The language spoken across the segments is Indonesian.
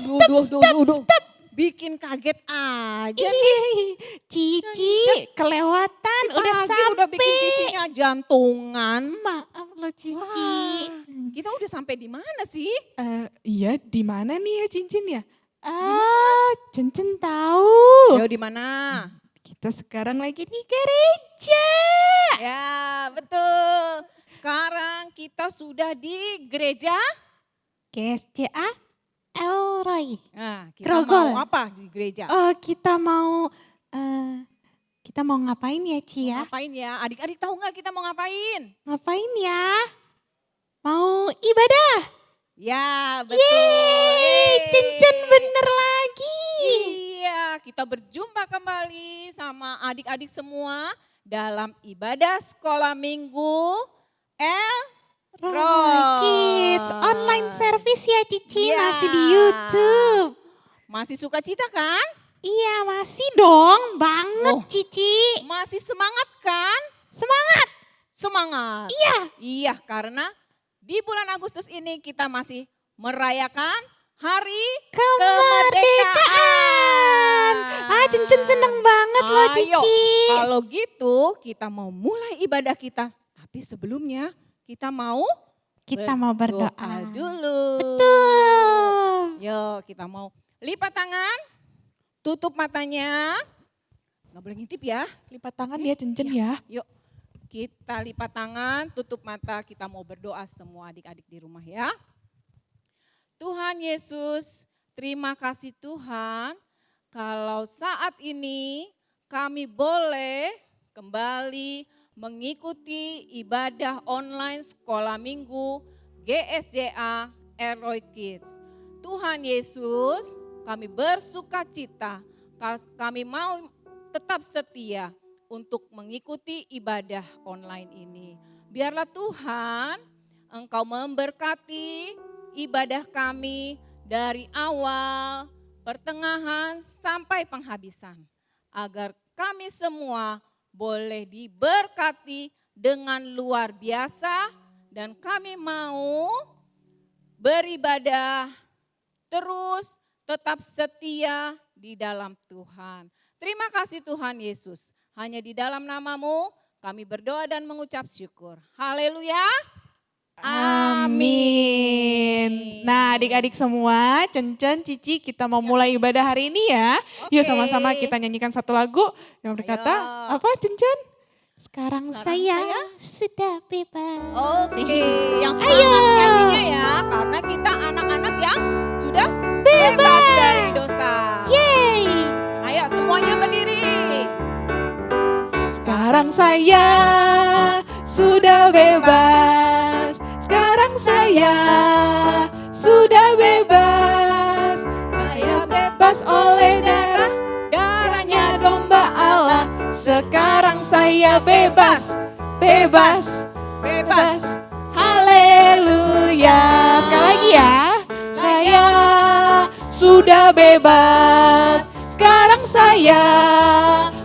Duh. Bikin kaget aja nih. Cici kelewatan udah Pagi sampai. udah bikin cicinya jantungan. Maaf lo Cici. Wah, kita udah sampai di mana sih? Iya di mana nih ya cincin ya? Cincin tahu. Ayo di mana? Kita sekarang lagi di gereja. Ya, betul. Sekarang kita sudah di gereja. GSCA Elroy. Nah, kita Grogol. mau apa di gereja? Kita mau ngapain ya Ci ya? Ngapain ya? Adik-adik tahu nggak kita mau ngapain? Ngapain ya? Mau ibadah. Ya, betul. Yeay, cincin bener lagi. Iya, kita berjumpa kembali sama adik-adik semua dalam ibadah sekolah minggu Roy Kids online service ya Cici, Iya. masih di YouTube. Masih sukacita kan? Iya masih dong, banget Cici. Masih semangat kan? Semangat. Semangat. Iya. Iya, karena di bulan Agustus ini kita masih merayakan Hari Kemerdekaan. Cincin seneng banget loh Ayo, Cici. kalau gitu kita mau mulai ibadah kita. Tapi sebelumnya kita mau berdoa dulu. Betul. Yuk kita mau lipat tangan, tutup matanya. Nggak boleh ngintip ya. Lipat tangan ya cincin ya. Yuk kita lipat tangan, tutup mata, kita mau berdoa semua adik-adik di rumah ya. Tuhan Yesus, terima kasih Tuhan kalau saat ini kami boleh kembali mengikuti ibadah online sekolah minggu GSCA Elroy Kids. Tuhan Yesus, kami bersuka cita, kami mau tetap setia untuk mengikuti ibadah online ini. Biarlah Tuhan, Engkau memberkati ibadah kami dari awal, pertengahan sampai penghabisan. Agar kami semua boleh diberkati dengan luar biasa dan kami mau beribadah terus tetap setia di dalam Tuhan. Terima kasih Tuhan Yesus. Hanya di dalam nama-Mu kami berdoa dan mengucap syukur. Haleluya. Amin. Nah adik-adik semua, Cincin, Cici kita mau mulai ibadah hari ini ya. Yuk sama-sama kita nyanyikan satu lagu yang berkata, apa Cincin? Sekarang saya sudah bebas. Oke, yang semangat nyanyinya ya, karena kita anak-anak yang sudah bebas dari dosa. Yeay. Ayo semuanya berdiri. Sekarang saya sudah bebas. Sekarang saya sudah bebas. Saya bebas oleh darahnya domba Allah. Sekarang saya bebas. Haleluya. Sekali lagi ya. Saya sudah bebas. Sekarang saya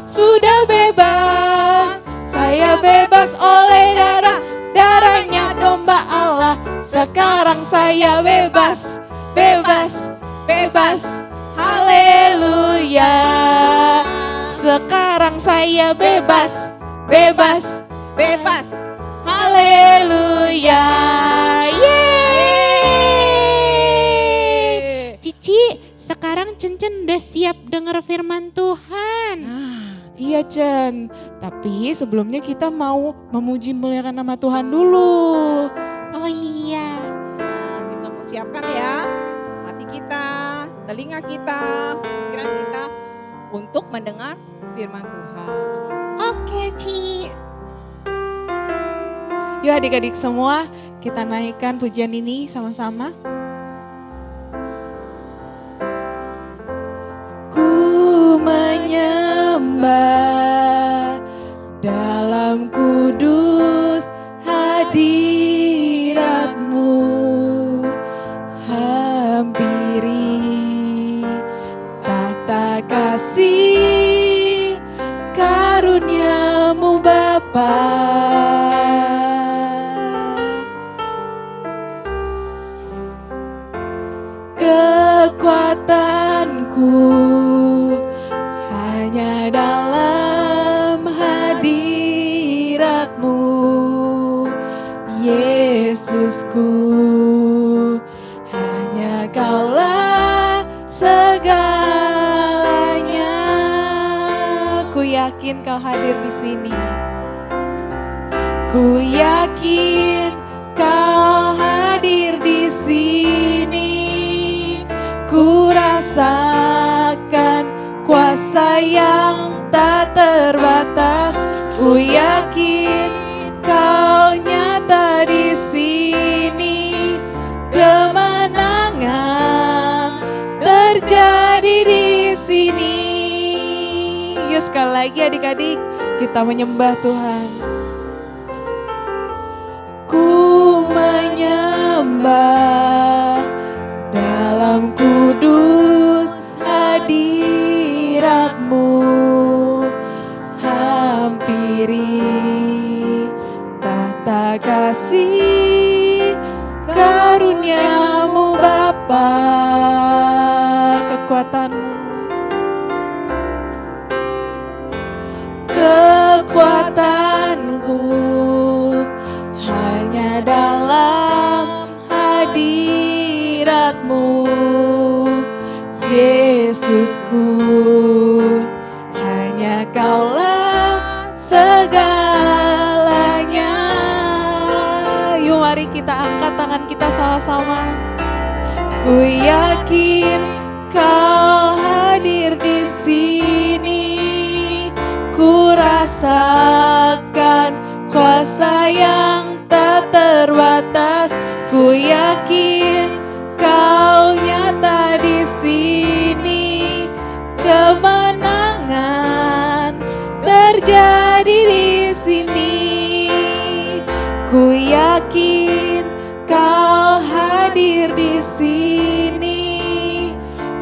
sudah bebas. Saya bebas oleh darahnya domba Allah. Sekarang saya bebas. Haleluya. Sekarang saya bebas. Haleluya. Yeay. Cici, sekarang Cincin udah siap dengar firman Tuhan. Iya Cen, tapi sebelumnya kita mau memuji muliakan nama Tuhan dulu. Oh iya. Nah, kita mau siapkan ya hati kita, telinga kita, pikiran kita untuk mendengar firman Tuhan. Oke Ci. Yuk adik-adik semua, kita naikkan pujian ini sama-sama. Ku menyembah dalam kudus hadirat-Mu, hampiri tahta kasih karunia-Mu Bapa. kekuatanku hanya dalam hadirat-Mu, Yesusku. Hanya Kaulah segalanya. Ku yakin Kau hadir di sini. Ku yakin Kau hadir di sini. Ku rasakan kuasa yang tak terbatas. Ku yakin Kau nyata di sini. Kemenangan terjadi di sini. Yuk sekali lagi adik-adik, kita menyembah Tuhan. Ku menyembah dalam kudus hadirat-Mu. Hampiri tahta kasih karunia-Mu Bapa. Kekuatan-Mu, kekuatanku hanya dalam hadirat-Mu, Yesusku. Hanya Kaulah segalanya. Yuk mari kita angkat tangan kita sama-sama. Ku yakin Kau hadir di sini. Ku rasakan kuasa yang tak terbatas. Ku yakin Kau nyata di sini. Kemenangan terjadi di sini. Ku yakin Kau hadir di sini.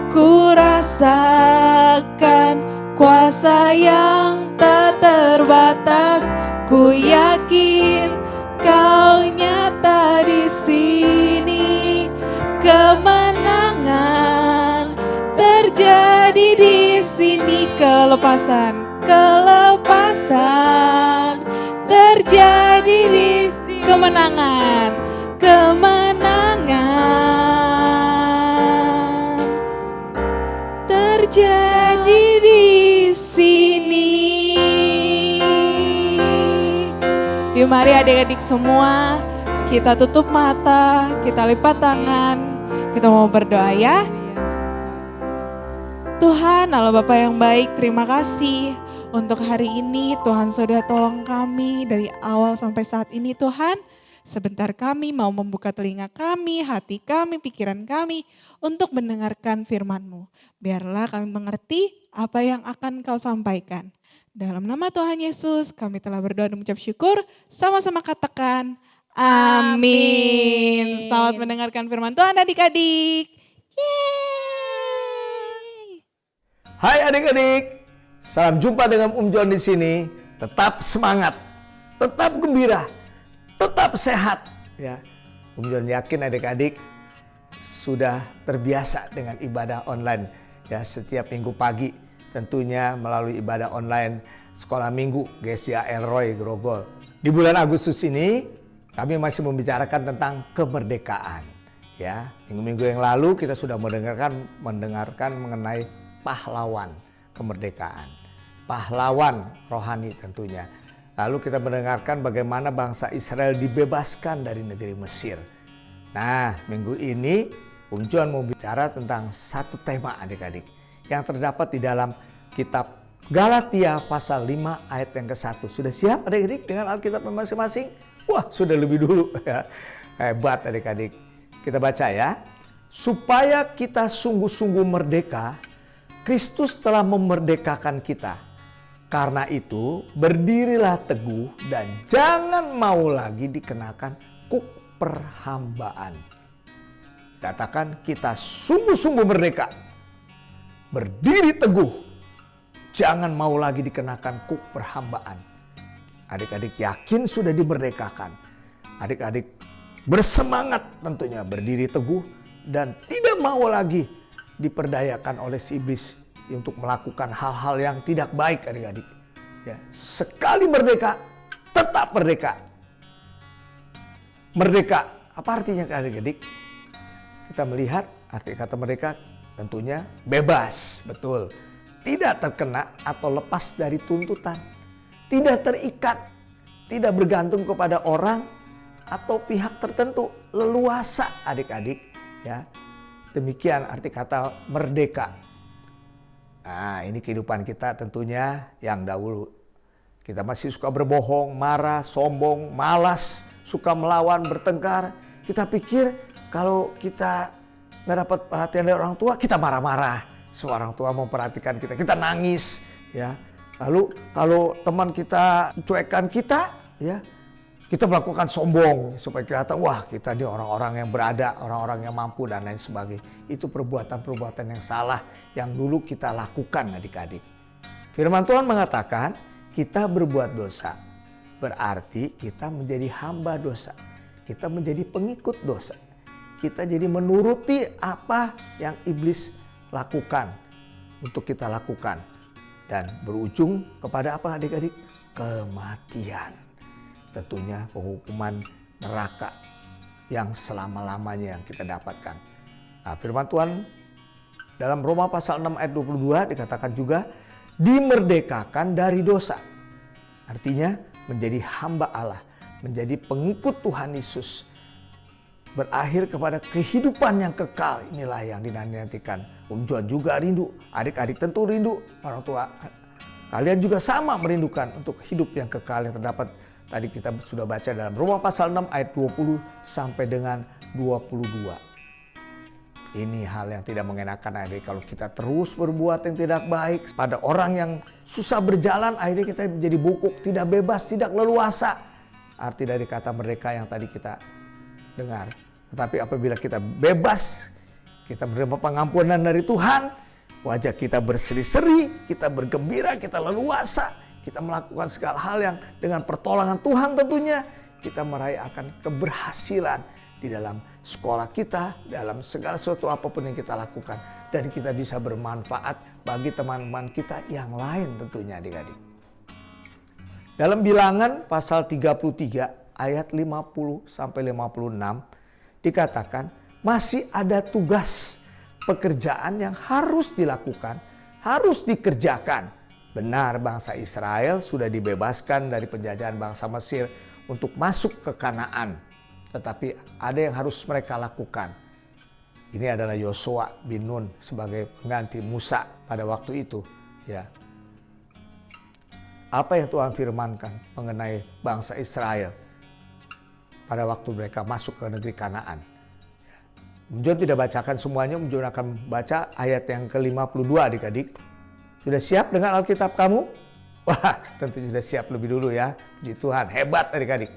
Ku rasakan kuasa yang tak terbatas. Ku yakin Kau nyata di sini. Kemenangan terjadi di sini. Kelepasan, kelepasan terjadi di sini. Kemenangan, kemenangan terjadi di sini. Yuk mari adik-adik semua, kita tutup mata, kita lipat tangan, kita mau berdoa ya. Tuhan Allah Bapa yang baik, terima kasih untuk hari ini. Tuhan sudah tolong kami dari awal sampai saat ini Tuhan. Sebentar kami mau membuka telinga kami, hati kami, pikiran kami untuk mendengarkan firman-Mu. Biarlah kami mengerti apa yang akan Kau sampaikan. Dalam nama Tuhan Yesus kami telah berdoa dan mengucap syukur. Sama-sama katakan amin. Selamat mendengarkan firman Tuhan adik-adik. Yeay. Hai adik-adik, salam jumpa dengan John di sini. Tetap semangat, tetap gembira, tetap sehat. Ya, John yakin adik-adik sudah terbiasa dengan ibadah online. Ya, setiap minggu pagi tentunya melalui ibadah online sekolah minggu GCA Elroy Grogol. Di bulan Agustus ini kami masih membicarakan tentang kemerdekaan. Ya, minggu-minggu yang lalu kita sudah mendengarkan mengenai pahlawan kemerdekaan, pahlawan rohani tentunya. Lalu kita mendengarkan bagaimana bangsa Israel dibebaskan dari negeri Mesir. Nah, minggu ini John mau bicara tentang satu tema adik-adik yang terdapat di dalam kitab Galatia pasal 5 ayat yang ke-1. Sudah siap adik-adik dengan Alkitab masing-masing? Wah, sudah lebih dulu ya. Hebat adik-adik. Kita baca ya. Supaya kita sungguh-sungguh merdeka, Kristus telah memerdekakan kita. Karena itu, berdirilah teguh dan jangan mau lagi dikenakan kuk perhambaan. Katakan kita sungguh-sungguh merdeka. Berdiri teguh. Jangan mau lagi dikenakan kuk perhambaan. Adik-adik yakin sudah dimerdekakan. Adik-adik bersemangat tentunya berdiri teguh dan tidak mau lagi diperdayakan oleh si iblis untuk melakukan hal-hal yang tidak baik adik-adik. Ya, sekali merdeka, tetap merdeka. Merdeka, apa artinya adik-adik? Kita melihat arti kata merdeka tentunya bebas, betul. Tidak terkena atau lepas dari tuntutan. Tidak terikat, tidak bergantung kepada orang atau pihak tertentu, leluasa adik-adik. Ya, demikian arti kata merdeka. Nah, ini kehidupan kita tentunya yang dahulu. Kita masih suka berbohong, marah, sombong, malas, suka melawan, bertengkar. Kita pikir kalau kita nggak dapat perhatian dari orang tua, kita marah-marah. Semua orang tua memperhatikan kita, kita nangis. Ya. Lalu kalau teman kita cuekan kita, ya, kita melakukan sombong supaya kelihatan, wah kita ini orang-orang yang berada, orang-orang yang mampu dan lain sebagainya. Itu perbuatan-perbuatan yang salah yang dulu kita lakukan adik-adik. Firman Tuhan mengatakan kita berbuat dosa. Berarti kita menjadi hamba dosa. Kita menjadi pengikut dosa. Kita jadi menuruti apa yang iblis lakukan untuk kita lakukan. Dan berujung kepada apa adik-adik? Kematian. Tentunya penghukuman neraka yang selama-lamanya yang kita dapatkan. Nah, firman Tuhan dalam Roma pasal 6 ayat 22 dikatakan juga dimerdekakan dari dosa. Artinya menjadi hamba Allah, menjadi pengikut Tuhan Yesus. Berakhir kepada kehidupan yang kekal. Inilah yang dinantikan. Om John juga rindu, adik-adik tentu rindu, orang tua. Kalian juga sama merindukan untuk hidup yang kekal yang terdapat. Tadi kita sudah baca dalam Roma pasal 6 ayat 20 sampai dengan 22. Ini hal yang tidak mengenakan adik, kalau kita terus berbuat yang tidak baik pada orang yang susah berjalan, akhirnya kita menjadi bungkuk, tidak bebas, tidak leluasa. Arti dari kata merdeka yang tadi kita dengar. Tetapi apabila kita bebas, kita menerima pengampunan dari Tuhan, wajah kita berseri-seri, kita bergembira, kita leluasa. Kita melakukan segala hal yang dengan pertolongan Tuhan tentunya kita merayakan keberhasilan di dalam sekolah kita, dalam segala sesuatu apapun yang kita lakukan. Dan kita bisa bermanfaat bagi teman-teman kita yang lain tentunya adik-adik. Dalam Bilangan pasal 33 ayat 50 sampai 56 dikatakan masih ada tugas pekerjaan yang harus dilakukan, harus dikerjakan. Benar, bangsa Israel sudah dibebaskan dari penjajahan bangsa Mesir untuk masuk ke Kanaan. Tetapi ada yang harus mereka lakukan. Ini adalah Yosua bin Nun sebagai pengganti Musa pada waktu itu. Ya. Apa yang Tuhan firmankan mengenai bangsa Israel pada waktu mereka masuk ke negeri Kanaan. Om John tidak bacakan semuanya, Om John akan baca ayat yang ke-52 adik-adik. Sudah siap dengan Alkitab kamu? Wah, tentu sudah siap lebih dulu ya. Puji Tuhan, hebat adik-adik.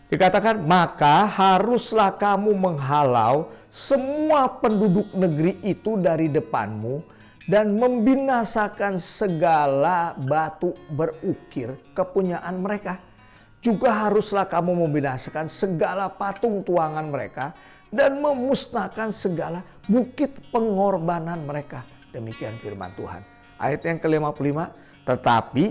Dikatakan, maka haruslah kamu menghalau semua penduduk negeri itu dari depanmu dan membinasakan segala batu berukir kepunyaan mereka. Juga haruslah kamu membinasakan segala patung tuangan mereka dan memusnahkan segala bukit pengorbanan mereka. Demikian firman Tuhan. Ayat yang ke-55, tetapi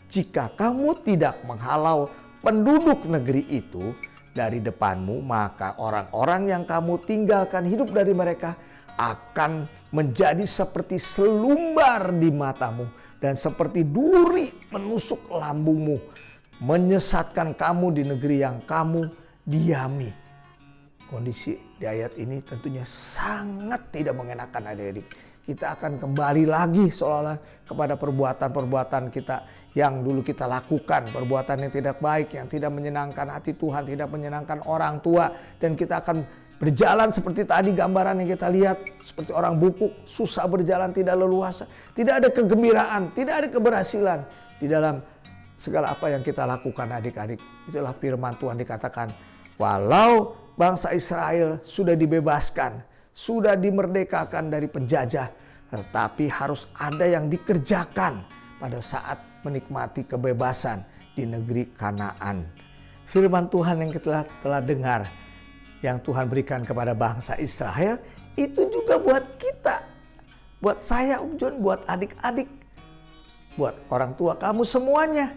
jika kamu tidak menghalau penduduk negeri itu dari depanmu, maka orang-orang yang kamu tinggalkan hidup dari mereka akan menjadi seperti selumbar di matamu dan seperti duri menusuk lambungmu, menyesatkan kamu di negeri yang kamu diami. Kondisi di ayat ini tentunya sangat tidak mengenakan adik-adik. Kita akan kembali lagi seolah-olah kepada perbuatan-perbuatan kita yang dulu kita lakukan. Perbuatan yang tidak baik, yang tidak menyenangkan hati Tuhan, tidak menyenangkan orang tua. Dan kita akan berjalan seperti tadi gambaran yang kita lihat. Seperti orang bungkuk, susah berjalan, tidak leluasa. Tidak ada kegembiraan, tidak ada keberhasilan di dalam segala apa yang kita lakukan adik-adik. Itulah firman Tuhan dikatakan. Walau bangsa Israel sudah dibebaskan, sudah dimerdekakan dari penjajah, tetapi harus ada yang dikerjakan pada saat menikmati kebebasan di negeri Kanaan. Firman Tuhan yang kita telah dengar yang Tuhan berikan kepada bangsa Israel itu juga buat kita. Buat saya Om John, buat adik-adik, buat orang tua kamu semuanya.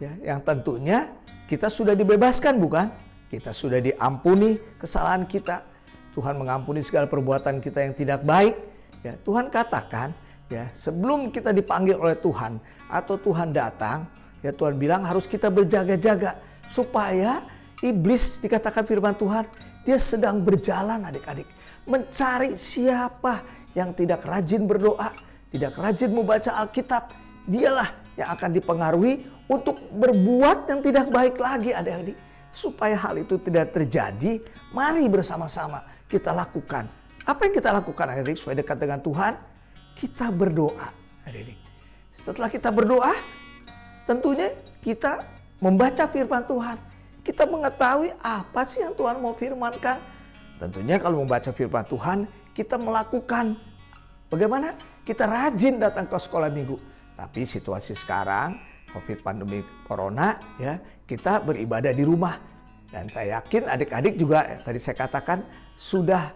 Ya, yang tentunya kita sudah dibebaskan bukan? Kita sudah diampuni kesalahan kita. Tuhan mengampuni segala perbuatan kita yang tidak baik. Ya, Tuhan katakan, ya, sebelum kita dipanggil oleh Tuhan atau Tuhan datang, ya Tuhan bilang harus kita berjaga-jaga supaya iblis, dikatakan firman Tuhan, dia sedang berjalan adik-adik, mencari siapa yang tidak rajin berdoa, tidak rajin membaca Alkitab. Dialah yang akan dipengaruhi untuk berbuat yang tidak baik lagi adik-adik. Supaya hal itu tidak terjadi, mari bersama-sama kita lakukan. Apa yang kita lakukan adik-adik supaya dekat dengan Tuhan? Kita berdoa adik-adik. Setelah kita berdoa, tentunya kita membaca firman Tuhan. Kita mengetahui apa sih yang Tuhan mau firmankan. Tentunya kalau membaca firman Tuhan, kita melakukan. Bagaimana? Kita rajin datang ke sekolah minggu. Tapi situasi sekarang, COVID pandemi corona, ya, kita beribadah di rumah. Dan saya yakin adik-adik juga, tadi saya katakan, sudah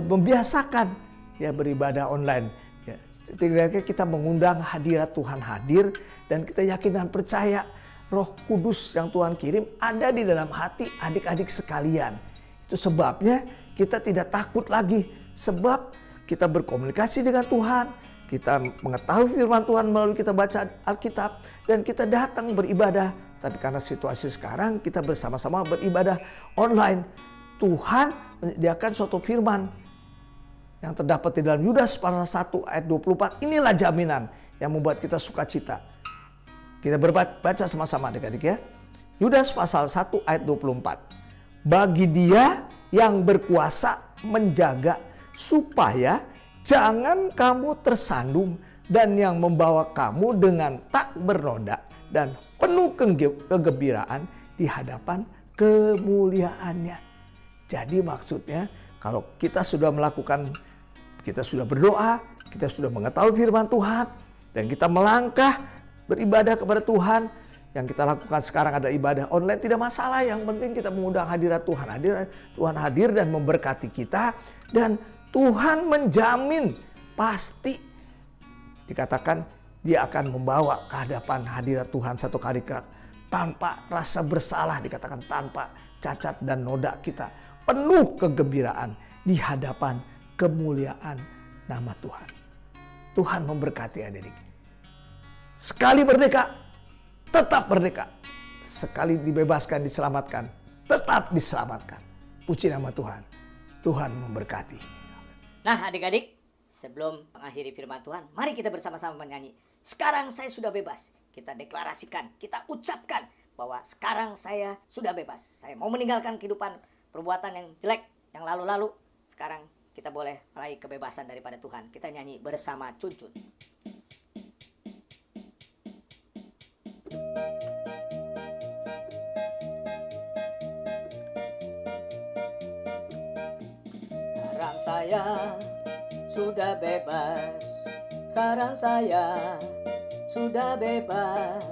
membiasakan ya beribadah online. Ya, setidaknya kita mengundang hadirat Tuhan hadir, dan kita yakin dan percaya Roh Kudus yang Tuhan kirim ada di dalam hati adik-adik sekalian. Itu sebabnya kita tidak takut lagi, sebab kita berkomunikasi dengan Tuhan, kita mengetahui firman Tuhan melalui kita baca Alkitab, dan kita datang beribadah. Tapi karena situasi sekarang kita bersama-sama beribadah online. Tuhan menyediakan suatu firman yang terdapat di dalam Yudas pasal 1 ayat 24. Inilah jaminan yang membuat kita sukacita. Kita baca sama-sama adik-adik ya. Yudas pasal 1 ayat 24. Bagi Dia yang berkuasa menjaga supaya jangan kamu tersandung, dan yang membawa kamu dengan tak bernoda dan penuh kegembiraan di hadapan kemuliaannya. Jadi maksudnya kalau kita sudah melakukan, kita sudah berdoa, kita sudah mengetahui firman Tuhan, dan kita melangkah beribadah kepada Tuhan. Yang kita lakukan sekarang ada ibadah online, tidak masalah. Yang penting kita mengundang hadirat Tuhan. Tuhan hadir dan memberkati kita. Dan Tuhan menjamin pasti, dikatakan Dia akan membawa ke hadapan hadirat Tuhan satu kali tanpa rasa bersalah, dikatakan tanpa cacat dan noda kita. Penuh kegembiraan di hadapan kemuliaan nama Tuhan. Tuhan memberkati adik-adik. Sekali merdeka, tetap merdeka. Sekali dibebaskan, diselamatkan, tetap diselamatkan. Puji nama Tuhan. Tuhan memberkati. Nah adik-adik, sebelum mengakhiri firman Tuhan, mari kita bersama-sama menyanyi. Sekarang saya sudah bebas. Kita deklarasikan, kita ucapkan bahwa sekarang saya sudah bebas. Saya mau meninggalkan kehidupan perbuatan yang jelek, yang lalu-lalu. Sekarang kita boleh meraih kebebasan daripada Tuhan. Kita nyanyi bersama Cuncun. Sekarang saya sudah bebas. Sekarang saya sudah bebas.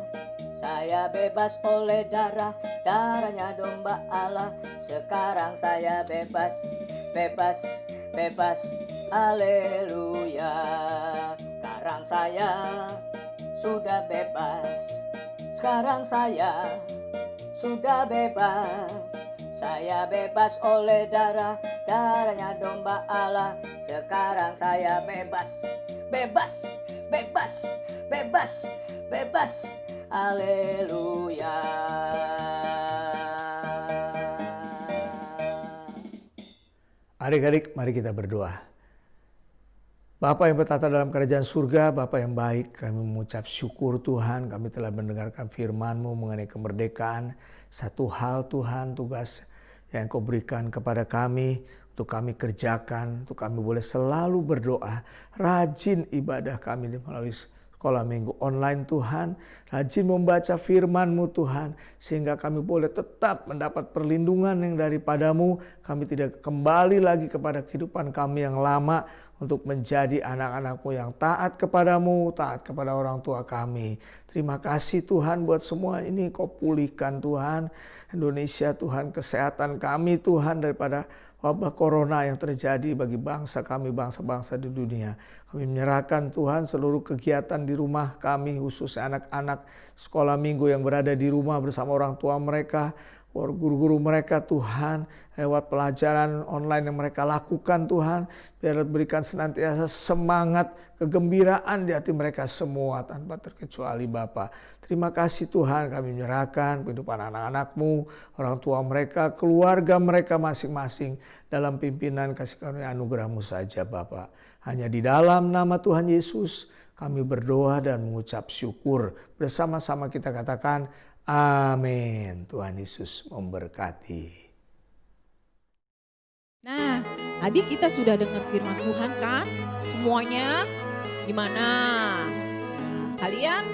Saya bebas oleh darahnya domba Allah. Sekarang saya bebas, bebas, bebas. Haleluya. Sekarang saya sudah bebas. Sekarang saya sudah bebas. Saya bebas oleh darahnya domba Allah. Sekarang saya bebas, bebas, bebas, bebas, bebas. Haleluya. Adik-adik, mari kita berdoa. Bapa yang bertata dalam kerajaan surga, Bapa yang baik, kami mengucap syukur Tuhan, kami telah mendengarkan firman-Mu mengenai kemerdekaan. Satu hal Tuhan, tugas yang Kau berikan kepada kami, untuk kami kerjakan, untuk kami boleh selalu berdoa, rajin ibadah kami melalui sekolah minggu online Tuhan. Rajin membaca firman-Mu Tuhan. Sehingga kami boleh tetap mendapat perlindungan yang daripada-Mu. Kami tidak kembali lagi kepada kehidupan kami yang lama. Untuk menjadi anak-anak-Mu yang taat kepadamu, taat kepada orang tua kami. Terima kasih Tuhan buat semua ini Kau pulihkan Tuhan. Indonesia Tuhan, kesehatan kami Tuhan daripada wabah corona yang terjadi bagi bangsa kami, bangsa-bangsa di dunia. Kami menyerahkan Tuhan seluruh kegiatan di rumah kami, khususnya anak-anak sekolah minggu yang berada di rumah bersama orang tua mereka, guru-guru mereka Tuhan, lewat pelajaran online yang mereka lakukan Tuhan, biar berikan senantiasa semangat, kegembiraan di hati mereka semua tanpa terkecuali Bapa. Terima kasih Tuhan, kami menyerahkan kehidupan anak-anak-Mu, orang tua mereka, keluarga mereka masing-masing dalam pimpinan kasih karunia anugerah-Mu saja Bapa. Hanya di dalam nama Tuhan Yesus kami berdoa dan mengucap syukur. Bersama-sama kita katakan amin. Tuhan Yesus memberkati. Nah, tadi kita sudah dengar firman Tuhan kan? Semuanya gimana? Nah, kalian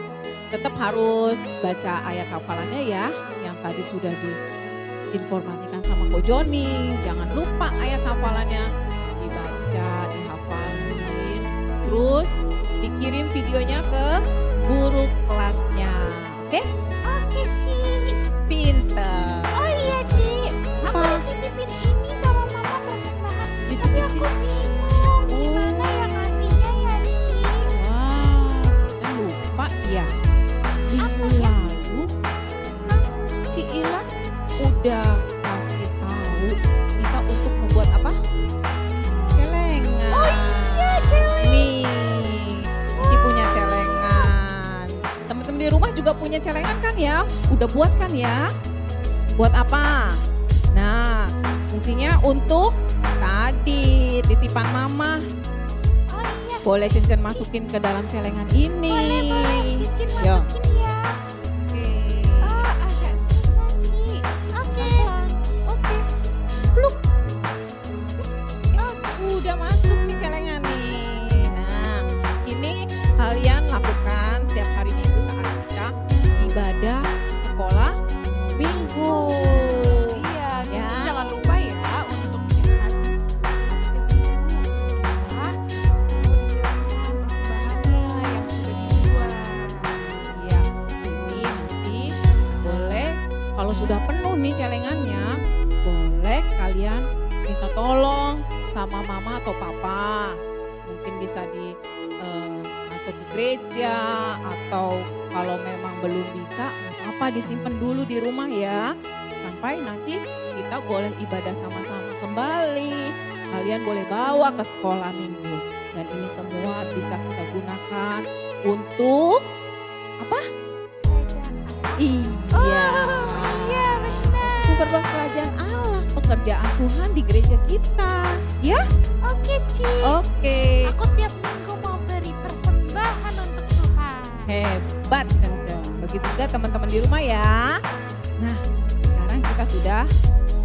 tetap harus baca ayat hafalannya ya, yang tadi sudah diinformasikan sama Ko Joni. Jangan lupa ayat hafalannya dibaca, dihafalin, terus dikirim videonya ke guru kelasnya. Oke? Oke, Ci. Pinter. Oh iya, Ci. Aku Apa? titipin ini sama mama persembahan. Tapi Dititipin. aku bingung gimana ya ngasihnya ya, Ci. Wah, Cica lupa ya. Minggu lalu Ci Ila udah kasih tahu kita untuk membuat apa? Celengan. Oh iya, celengan. Nih, Ci punya celengan. Teman-teman di rumah juga punya celengan kan ya? Udah buat kan ya? Buat apa? Nah, fungsinya untuk tadi titipan mama. Oh iya. Boleh Cincin masukin ke dalam celengan ini. Boleh, Cicin Yo. masukin ya. Oke. Oh, agak susah, Ci. Oke. Oke. Pluk. Udah masuk di celengan nih. Nah, ini kalian lakukan tiap hari Minggu saat kita ibadah sekolah Minggu. Iya, Ya. jangan lupa ya untuk kita bahannya yang sudah dibuat. Ya, ini nanti boleh kalau sudah penuh nih celengannya, boleh kalian minta tolong sama mama atau papa. Mungkin bisa masuk ke gereja atau kalau memang belum bisa, nggak apa-apa disimpan dulu di rumah ya. Sampai nanti kita boleh ibadah sama-sama kembali. Kalian boleh bawa ke sekolah minggu. Dan ini semua bisa kita gunakan untuk apa? Iya. Iya, benar. Untuk berbuat kerajaan Allah, pekerjaan Tuhan di gereja kita. Ya? Oke, Ci. Oke. Aku tiap minggu mau beri persembahan untuk Tuhan. Hebat, Cencen. Begitu juga teman-teman di rumah ya. Nah, sekarang kita sudah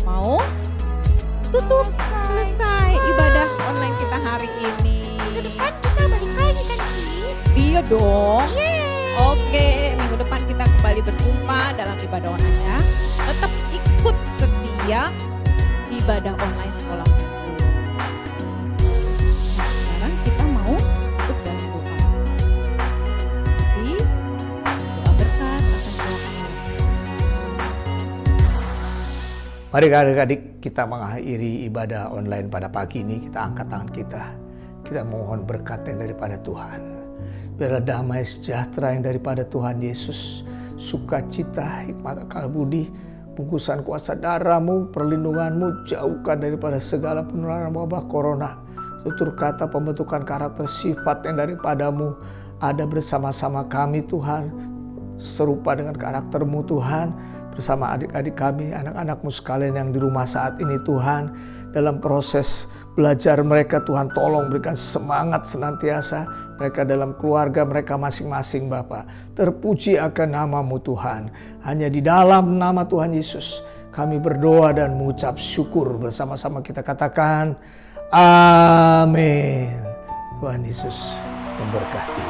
mau tutup. Selesai ibadah online kita hari ini. Minggu depan kita balik lagi kan, Ci? Iya dong. Yeay. Oke, minggu depan kita kembali berjumpa dalam ibadah online ya. Tetap ikut setia ibadah online sekolah minggu. Nah, sekarang kita mau untuk dalam doa. Jadi, doa berkat akan doakan Allah. Mari adik-adik kita mengakhiri ibadah online pada pagi ini. Kita angkat tangan kita. Kita mohon berkat yang daripada Tuhan. Biarlah damai sejahtera yang daripada Tuhan Yesus. Sukacita, hikmat akal budi, bungkusan kuasa darah-Mu, perlindungan-Mu, jauhkan daripada segala penularan wabah corona. Tutur kata pembentukan karakter sifat yang daripada-Mu ada bersama-sama kami Tuhan. Serupa dengan karakter-Mu Tuhan. Bersama adik-adik kami, anak-anak-Mu sekalian yang di rumah saat ini Tuhan. Dalam proses belajar mereka Tuhan, tolong berikan semangat senantiasa. Mereka dalam keluarga mereka masing-masing Bapa. Terpuji akan nama-Mu Tuhan. Hanya di dalam nama Tuhan Yesus kami berdoa dan mengucap syukur. Bersama-sama kita katakan amin. Tuhan Yesus memberkati.